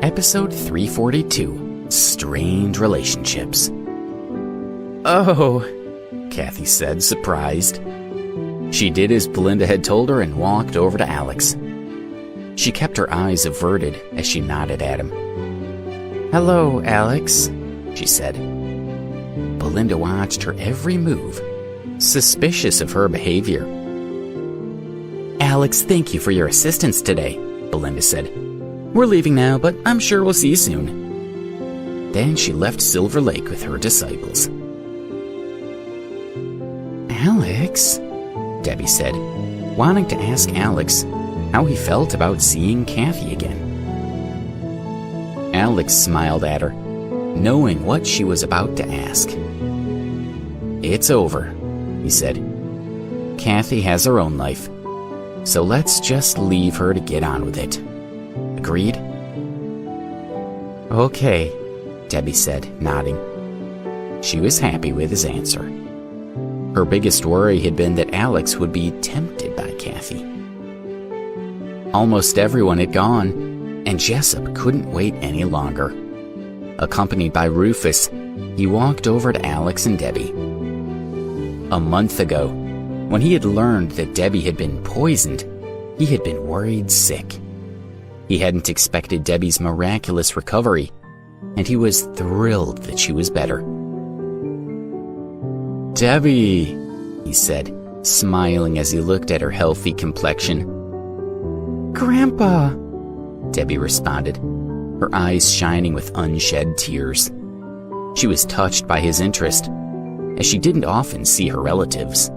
Episode 342, Strained Relationships. "Oh," Kathy said, surprised. She did as Belinda had told her and walked over to Alex. She kept her eyes averted as she nodded at him. "Hello, Alex," she said. Belinda watched her every move, suspicious of her behavior. "Alex, thank you for your assistance today," Belinda said. "We're leaving now, but I'm sure we'll see you soon." Then she left Silver Lake with her disciples. "Alex," Debbie said, wanting to ask Alex how he felt about seeing Kathy again. Alex smiled at her, knowing what she was about to ask. "It's over," he said. "Kathy has her own life, so let's just leave her to get on with it. Agreed?" "Okay," Debbie said, nodding. She was happy with his answer. Her biggest worry had been that Alex would be tempted by Kathy. Almost everyone had gone, and Jessup couldn't wait any longer. Accompanied by Rufus, he walked over to Alex and Debbie. A month ago, when he had learned that Debbie had been poisoned, he had been worried sick. He hadn't expected Debbie's miraculous recovery, and he was thrilled that she was better. "Debbie," he said, smiling as he looked at her healthy complexion. "Grandpa," Debbie responded, her eyes shining with unshed tears. She was touched by his interest, as she didn't often see her relatives.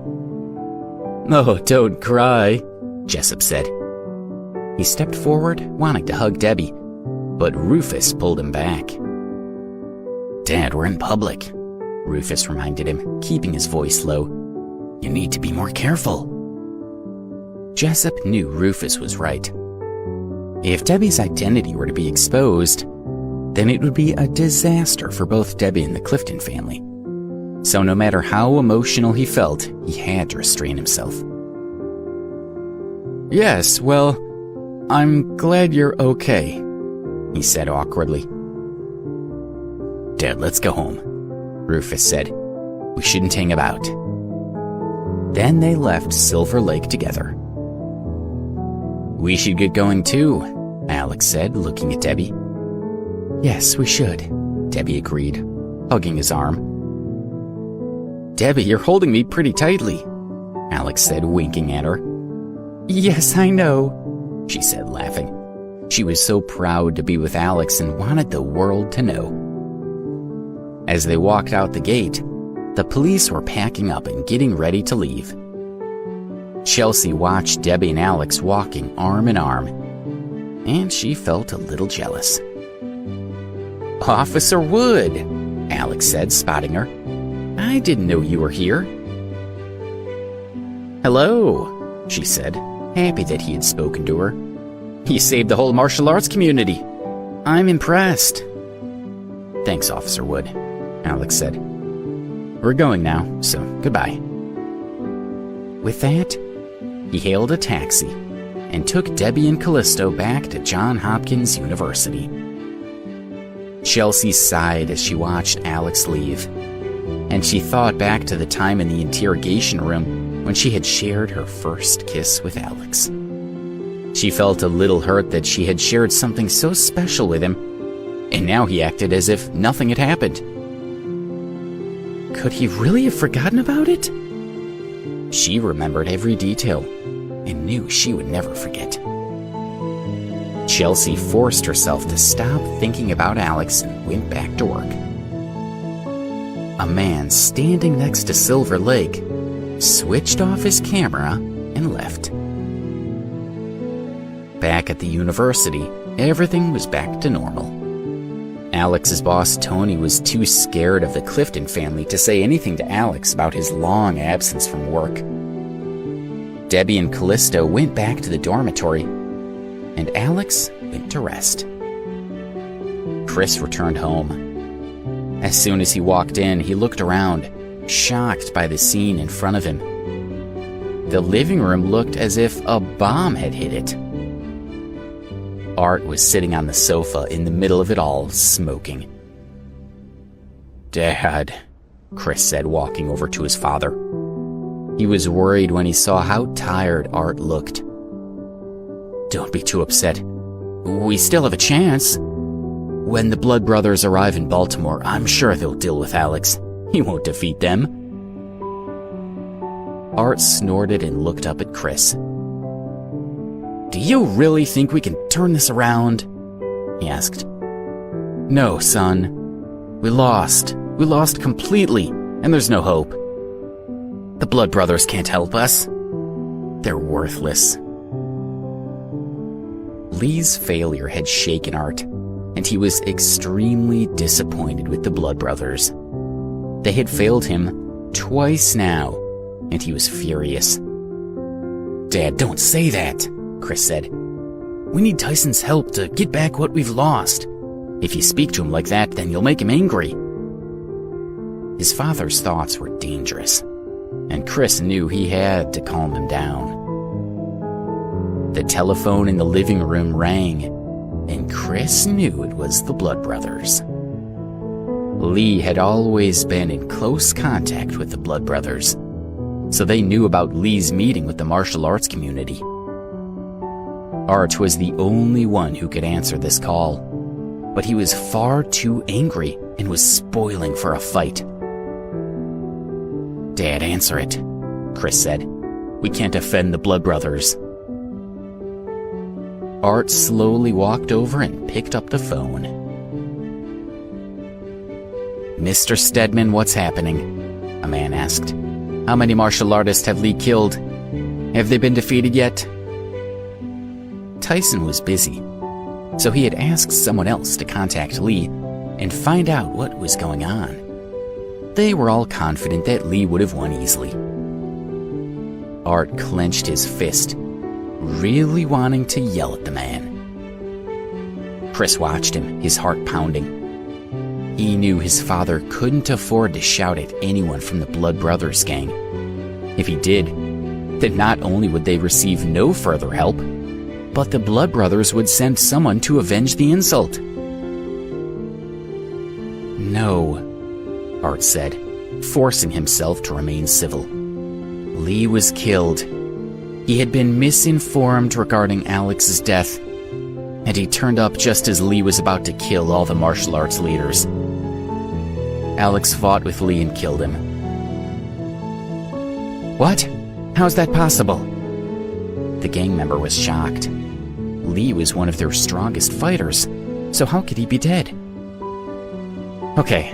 "Oh, don't cry," Jessup said. He stepped forward, wanting to hug Debbie, but Rufus pulled him back. "Dad, we're in public," Rufus reminded him, keeping his voice low. "You need to be more careful." Jessup knew Rufus was right. If Debbie's identity were to be exposed, then it would be a disaster for both Debbie and the Clifton family. So no matter how emotional he felt, he had to restrain himself. "Yes, well, I'm glad you're okay," he said awkwardly. "Dad, let's go home," Rufus said. "We shouldn't hang about." Then they left Silver Lake together. "We should get going too," Alex said, looking at Debbie. "Yes, we should," Debbie agreed, hugging his arm. "Debbie, you're holding me pretty tightly," Alex said, winking at her. "Yes, I know," she said, laughing. She was so proud to be with Alex and wanted the world to know. As they walked out the gate, the police were packing up and getting ready to leave. Chelsea watched Debbie and Alex walking arm in arm, and she felt a little jealous. "Officer Wood," Alex said, spotting her. "I didn't know you were here." "Hello," she said, happy that he had spoken to her. "You saved the whole martial arts community. I'm impressed." "Thanks, Officer Wood," Alex said. "We're going now, so goodbye." With that, he hailed a taxi and took Debbie and Callisto back to Johns Hopkins University. Chelsea sighed as she watched Alex leave, and she thought back to the time in the interrogation room when she had shared her first kiss with Alex. She felt a little hurt that she had shared something so special with him, and now he acted as if nothing had happened. Could he really have forgotten about it? She remembered every detail and knew she would never forget. Chelsea forced herself to stop thinking about Alex and went back to work. A man standing next to Silver Lake switched off his camera and left. Back at the university, everything was back to normal. Alex's boss, Tony, was too scared of the Clifton family to say anything to Alex about his long absence from work. Debbie and Callisto went back to the dormitory, and Alex went to rest. Chris returned home. As soon as he walked in, he looked around, shocked by the scene in front of him. The living room looked as if a bomb had hit it. Art was sitting on the sofa in the middle of it all, smoking. "Dad," Chris said, walking over to his father. He was worried when he saw how tired Art looked. "Don't be too upset. We still have a chance. When the Blood Brothers arrive in Baltimore, I'm sure they'll deal with Alex. He won't defeat them." Art snorted and looked up at Chris. "Do you really think we can turn this around?" he asked. "No, son. We lost. We lost completely, and there's no hope. The Blood Brothers can't help us. They're worthless." Lee's failure had shaken Art, and he was extremely disappointed with the Blood Brothers. They had failed him twice now, and he was furious. "Dad, don't say that," Chris said. "We need Tyson's help to get back what we've lost. If you speak to him like that, then you'll make him angry." His father's thoughts were dangerous, and Chris knew he had to calm him down. The telephone in the living room rang, and Chris knew it was the Blood Brothers. Lee had always been in close contact with the Blood Brothers, so they knew about Lee's meeting with the martial arts community. Art was the only one who could answer this call, but he was far too angry and was spoiling for a fight. "Dad, answer it," Chris said. "We can't offend the Blood Brothers." Art slowly walked over and picked up the phone. "Mr. Stedman, what's happening?" a man asked. "How many martial artists have Lee killed? Have they been defeated yet?" Tyson was busy, so he had asked someone else to contact Lee and find out what was going on. They were all confident that Lee would have won easily. Art clenched his fist, really wanting to yell at the man. Chris watched him, his heart pounding. He knew his father couldn't afford to shout at anyone from the Blood Brothers gang. If he did, then not only would they receive no further help, but the Blood Brothers would send someone to avenge the insult. "No," Art said, forcing himself to remain civil. "Lee was killed. He had been misinformed regarding Alex's death, and he turned up just as Lee was about to kill all the martial arts leaders. Alex fought with Lee and killed him." "What? How's that possible?" The gang member was shocked. Lee was one of their strongest fighters, so how could he be dead? "Okay,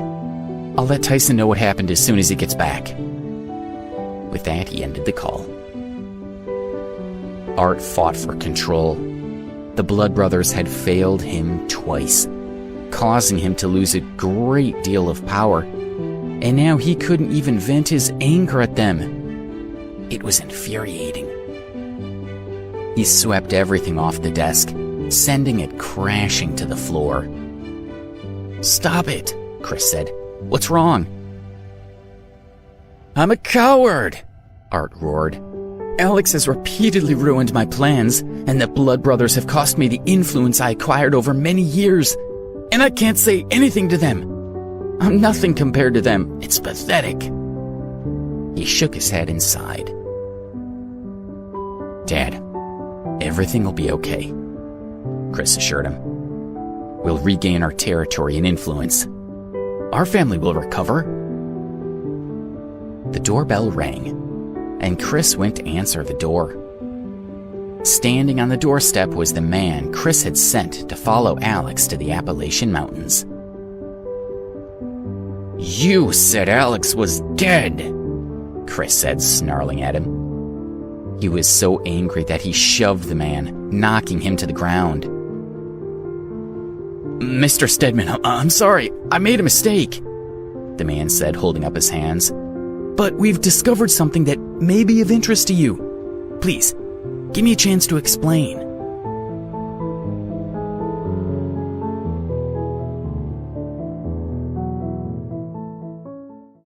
I'll let Tyson know what happened as soon as he gets back." With that, he ended the call. Art fought for control. The Blood Brothers had failed him twice, causing him to lose a great deal of power, and now he couldn't even vent his anger at them. It was infuriating. He swept everything off the desk, sending it crashing to the floor. "Stop it," Chris said. "What's wrong?" "I'm a coward," Art roared. "Alex has repeatedly ruined my plans, and the Blood Brothers have cost me the influence I acquired over many years, and I can't say anything to them. I'm nothing compared to them. It's pathetic." He shook his head and sighed. "Dad, everything will be okay," Chris assured him. "We'll regain our territory and influence. Our family will recover." The doorbell rang, and Chris went to answer the door. Standing on the doorstep was the man Chris had sent to follow Alex to the Appalachian Mountains. "You said Alex was dead," Chris said, snarling at him. He was so angry that he shoved the man, knocking him to the ground. "Mr. Stedman, I'm sorry. I made a mistake," the man said, holding up his hands. "But we've discovered something that may be of interest to you. Please, give me a chance to explain."